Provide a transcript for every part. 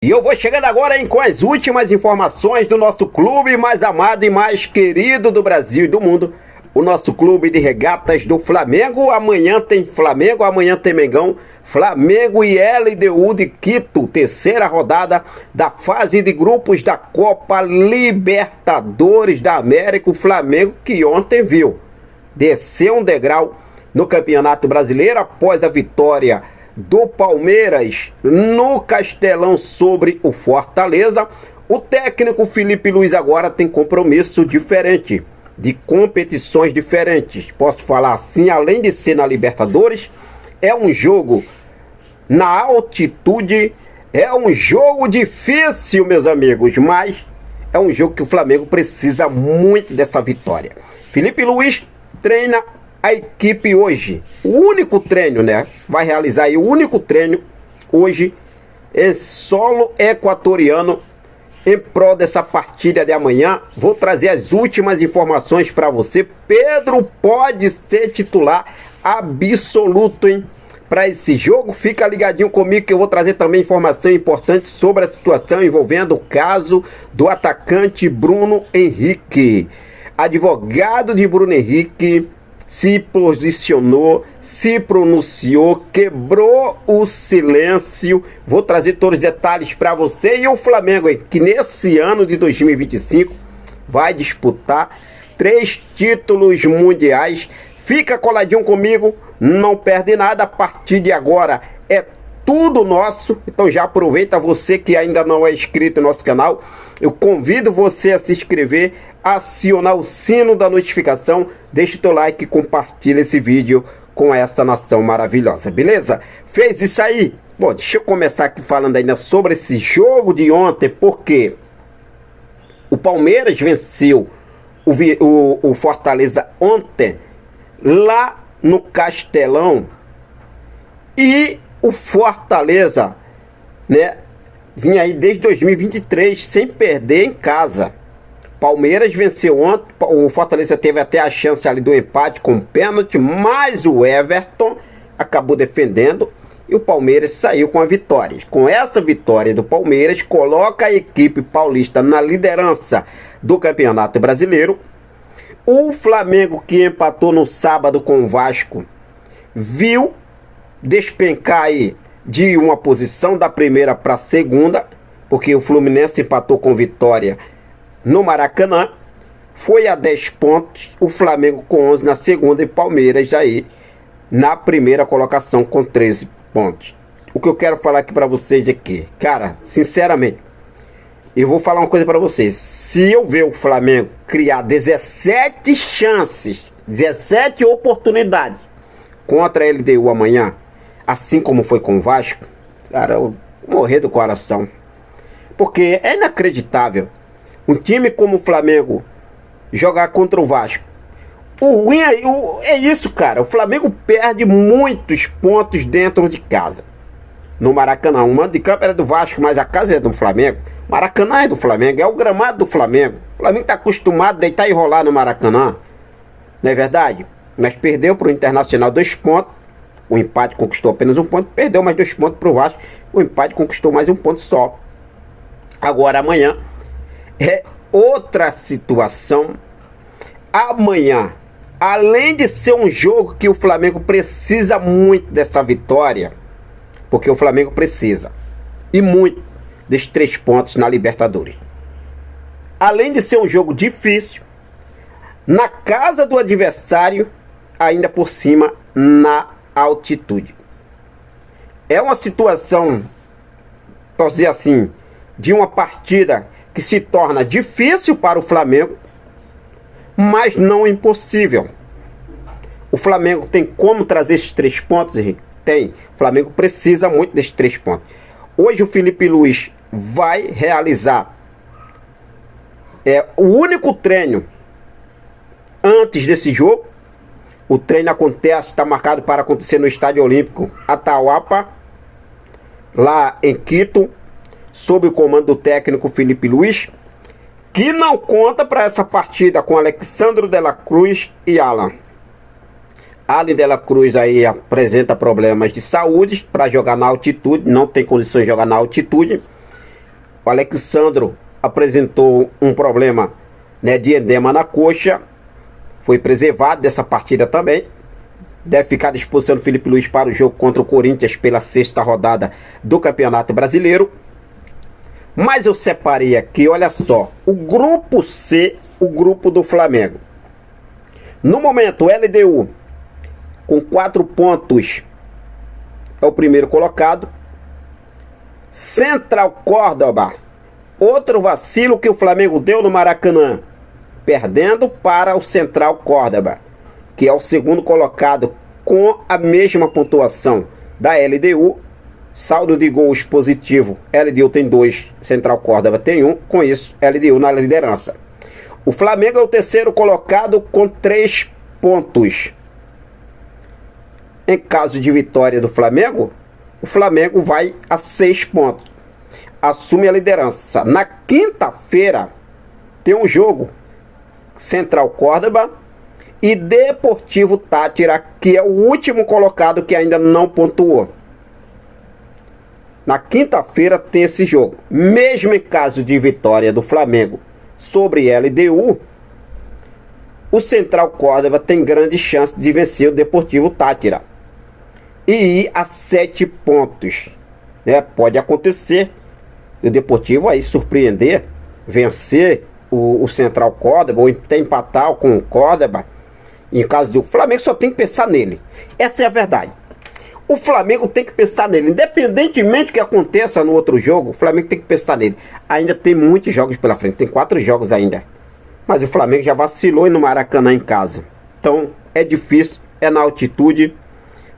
E eu vou chegando agora, hein, com as últimas informações do nosso clube mais amado e mais querido do Brasil e do mundo. O nosso clube de regatas do Flamengo. Amanhã tem Flamengo, amanhã tem Mengão. Flamengo e LDU de Quito, terceira rodada da fase de grupos da Copa Libertadores da América. O Flamengo que ontem viu descer um degrau no Campeonato Brasileiro após a vitória do Palmeiras no Castelão sobre o Fortaleza. O técnico Felipe Luiz agora tem compromisso diferente, de competições diferentes. Posso falar assim, além de ser na Libertadores, é um jogo na altitude, é um jogo difícil, meus amigos, mas é um jogo que o Flamengo precisa muito dessa vitória. Felipe Luiz treina a equipe hoje. O único treino, né? Vai realizar aí o único treino hoje em solo equatoriano em prol dessa partida de amanhã. Vou trazer as últimas informações para você. Pedro pode ser titular absoluto, hein? Para esse jogo, fica ligadinho comigo que eu vou trazer também informação importante sobre a situação envolvendo o caso do atacante Bruno Henrique. Advogado de Bruno Henrique se posicionou, se pronunciou, quebrou o silêncio. Vou trazer todos os detalhes para você. E o Flamengo, que nesse ano de 2025 vai disputar 3 títulos mundiais. Fica coladinho comigo, não perde nada. A partir de agora é tudo nosso. Então já aproveita, você que ainda não é inscrito no nosso canal, eu convido você a se inscrever, acionar o sino da notificação, deixa o teu like e compartilha esse vídeo com essa nação maravilhosa, beleza? Fez isso aí? Bom, deixa eu começar aqui falando ainda sobre esse jogo de ontem, porque o Palmeiras venceu o Fortaleza ontem, lá no Castelão, e o Fortaleza, né, vinha aí desde 2023 sem perder em casa. Palmeiras venceu ontem, o Fortaleza teve até a chance ali do empate com pênalti, mas o Everton acabou defendendo e o Palmeiras saiu com a vitória. Com essa vitória do Palmeiras, coloca a equipe paulista na liderança do Campeonato Brasileiro. O Flamengo, que empatou no sábado com o Vasco, viu despencar aí de uma posição da primeira para a segunda, porque o Fluminense empatou com Vitória no Maracanã, foi a 10 pontos, o Flamengo com 11 na segunda e Palmeiras aí na primeira colocação com 13 pontos. O que eu quero falar aqui para vocês aqui, cara, sinceramente, eu vou falar uma coisa para vocês. Se eu ver o Flamengo criar 17 chances, 17 oportunidades contra a LDU amanhã, assim como foi com o Vasco, cara, eu vou morrer do coração. Porque é inacreditável um time como o Flamengo jogar contra o Vasco. O ruim é isso, cara. O Flamengo perde muitos pontos dentro de casa. No Maracanã, o mando de campo era do Vasco, mas a casa é do Flamengo. Maracanã é do Flamengo, é o gramado do Flamengo. O Flamengo está acostumado a deitar e rolar no Maracanã. Não é verdade? Mas perdeu para o Internacional 2 pontos. O empate conquistou apenas 1 ponto. Perdeu mais 2 pontos para o Vasco. O empate conquistou mais 1 ponto só. Agora amanhã é outra situação. Amanhã, além de ser um jogo que o Flamengo precisa muito dessa vitória, porque o Flamengo precisa, e muito, desses 3 pontos na Libertadores. Além de ser um jogo difícil, na casa do adversário, ainda por cima, na altitude. É uma situação, posso dizer assim, de uma partida que se torna difícil para o Flamengo, mas não impossível. O Flamengo tem como trazer esses 3 pontos, Henrique? Tem. O Flamengo precisa muito desses 3 pontos. Hoje o Felipe Luiz vai realizar o único treino antes desse jogo. O treino acontece, está marcado para acontecer no Estádio Olímpico Atahualpa, lá em Quito, sob o comando do técnico Felipe Luiz, que não conta para essa partida com Alexandre de la Cruz e Alan. Alan de la Cruz aí apresenta problemas de saúde para jogar na altitude, não tem condições de jogar na altitude. O Alexandro apresentou um problema, né, de edema na coxa. Foi preservado dessa partida também. Deve ficar à disposição do Felipe Luiz para o jogo contra o Corinthians pela 6ª rodada do Campeonato Brasileiro. Mas eu separei aqui, olha só, o grupo C, o grupo do Flamengo. No momento, o LDU com 4 pontos é o primeiro colocado. Central Córdoba, outro vacilo que o Flamengo deu no Maracanã, perdendo para o Central Córdoba, que é o segundo colocado com a mesma pontuação da LDU. Saldo de gols positivo, LDU tem 2, Central Córdoba tem 1, com isso LDU na liderança. O Flamengo é o terceiro colocado com 3 pontos. Em caso de vitória do Flamengo, o Flamengo vai a 6 pontos, assume a liderança. Na quinta-feira tem um jogo, Central Córdoba e Deportivo Táchira, que é o último colocado que ainda não pontuou. Na quinta-feira tem esse jogo. Mesmo em caso de vitória do Flamengo sobre LDU, o Central Córdoba tem grande chance de vencer o Deportivo Táchira e ir a 7 pontos. Pode acontecer o Deportivo aí surpreender, vencer o Central Córdoba, ou até empatar com o Córdoba. Em caso do Flamengo, só tem que pensar nele. Essa é a verdade. O Flamengo tem que pensar nele. Independentemente do que aconteça no outro jogo, o Flamengo tem que pensar nele. Ainda tem muitos jogos pela frente. Tem 4 jogos ainda. Mas o Flamengo já vacilou no Maracanã em casa. Então é difícil, é na altitude.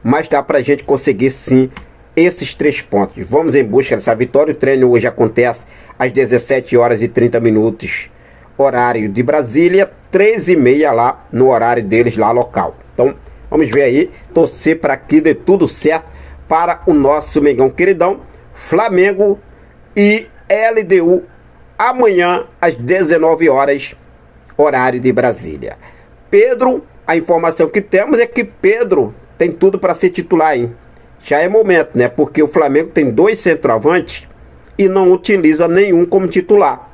Mas dá pra gente conseguir sim esses 3 pontos. Vamos em busca dessa vitória. O treino hoje acontece às 17h30, horário de Brasília, 13h30 lá no horário deles lá local. Então vamos ver aí, torcer para que dê tudo certo para o nosso Mengão queridão. Flamengo e LDU amanhã às 19h, horário de Brasília. Pedro, a informação que temos é que Pedro tem tudo para ser titular, hein? Já é momento, né? Porque o Flamengo tem 2 centroavantes e não utiliza nenhum como titular.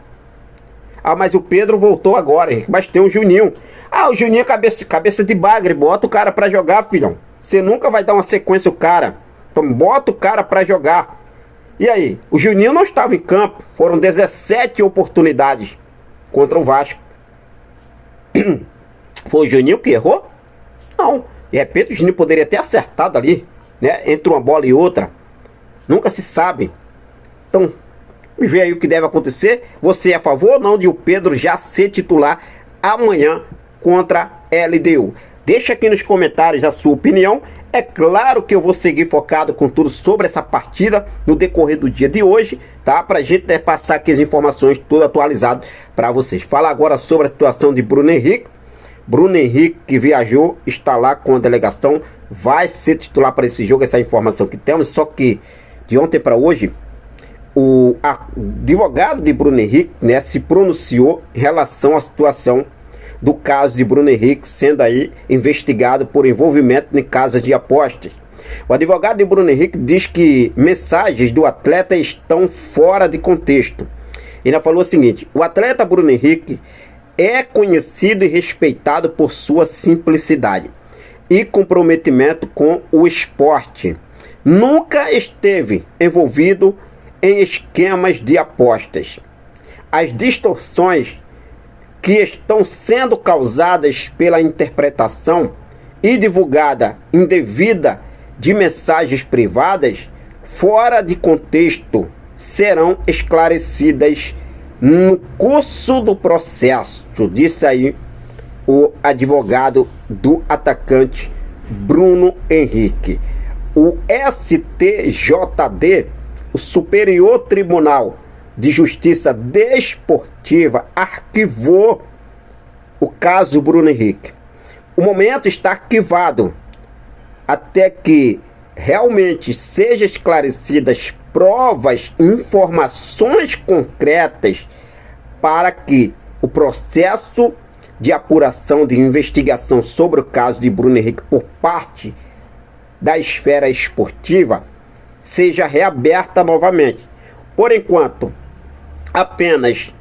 Ah, mas o Pedro voltou agora, hein? Mas tem o Juninho. Ah, o Juninho é cabeça de bagre. Bota o cara pra jogar, filhão. Você nunca vai dar uma sequência ao cara. Então bota o cara pra jogar. E aí? O Juninho não estava em campo. Foram 17 oportunidades contra o Vasco. Foi o Juninho que errou? Não. De repente o Juninho poderia ter acertado ali, né? Entre uma bola e outra. Nunca se sabe. Então, me vê aí o que deve acontecer. Você é a favor ou não de o Pedro já ser titular amanhã contra LDU? Deixa aqui nos comentários a sua opinião. É claro que eu vou seguir focado com tudo sobre essa partida no decorrer do dia de hoje, tá? Pra gente passar aqui as informações tudo atualizado para vocês. Fala agora sobre a situação de Bruno Henrique. Bruno Henrique, que viajou, está lá com a delegação, vai ser titular para esse jogo, essa informação que temos. Só que de ontem para hoje, o advogado de Bruno Henrique, né, se pronunciou em relação à situação do caso de Bruno Henrique sendo aí investigado por envolvimento em casas de apostas. O advogado de Bruno Henrique diz que mensagens do atleta estão fora de contexto. Ele falou o seguinte: o atleta Bruno Henrique é conhecido e respeitado por sua simplicidade e comprometimento com o esporte. Nunca esteve envolvido em esquemas de apostas. As distorções que estão sendo causadas pela interpretação e divulgada indevida de mensagens privadas fora de contexto serão esclarecidas no curso do processo, disse aí o advogado do atacante Bruno Henrique. O STJD, o Superior Tribunal de Justiça Desportiva, arquivou o caso Bruno Henrique. O momento está arquivado até que realmente sejam esclarecidas provas, informações concretas para que o processo de apuração de investigação sobre o caso de Bruno Henrique por parte da esfera esportiva seja reaberta novamente. Por enquanto, apenas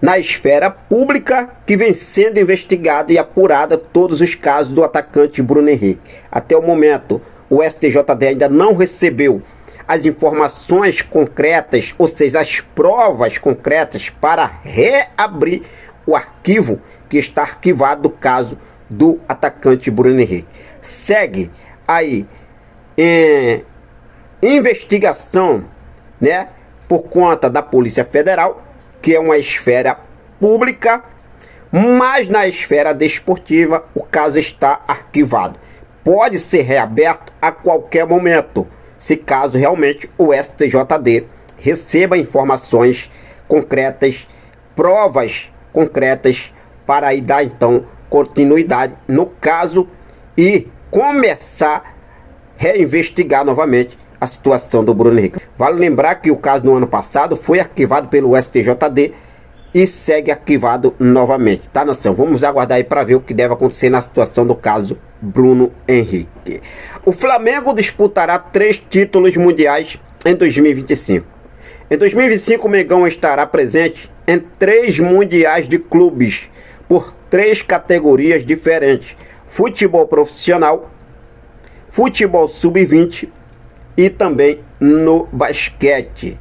na esfera pública que vem sendo investigado e apurada todos os casos do atacante Bruno Henrique. Até o momento, o STJD ainda não recebeu as informações concretas, ou seja, as provas concretas para reabrir o arquivo que está arquivado do caso do atacante Bruno Henrique. Segue aí investigação, né, por conta da Polícia Federal, que é uma esfera pública, mas na esfera desportiva o caso está arquivado. Pode ser reaberto a qualquer momento, se caso realmente o STJD receba informações concretas, provas concretas, para aí dar então continuidade no caso e começar a reinvestigar novamente a situação do Bruno Henrique. Vale lembrar que o caso do ano passado foi arquivado pelo STJD e segue arquivado novamente, tá, nação? Vamos aguardar aí para ver o que deve acontecer na situação do caso Bruno Henrique. O Flamengo disputará 3 títulos mundiais em 2025. Em 2025, o Mengão estará presente em 3 mundiais de clubes, por 3 categorias diferentes: futebol profissional, futebol sub-20 e também no basquete.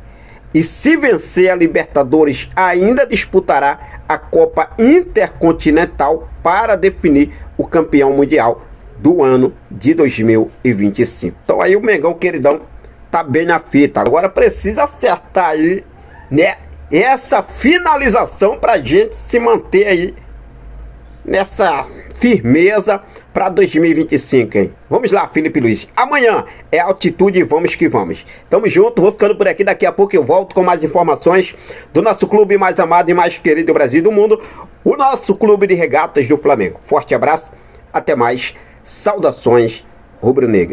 E se vencer a Libertadores, ainda disputará a Copa Intercontinental para definir o campeão mundial do ano de 2025. Então aí o Mengão, queridão, tá bem na fita. Agora precisa acertar aí, né, essa finalização pra gente se manter aí nessa firmeza para 2025, hein? Vamos lá, Felipe Luiz. Amanhã é altitude e vamos que vamos. Tamo junto, vou ficando por aqui. Daqui a pouco eu volto com mais informações do nosso clube mais amado e mais querido do Brasil e do mundo, o nosso clube de regatas do Flamengo. Forte abraço, até mais. Saudações rubro-negras.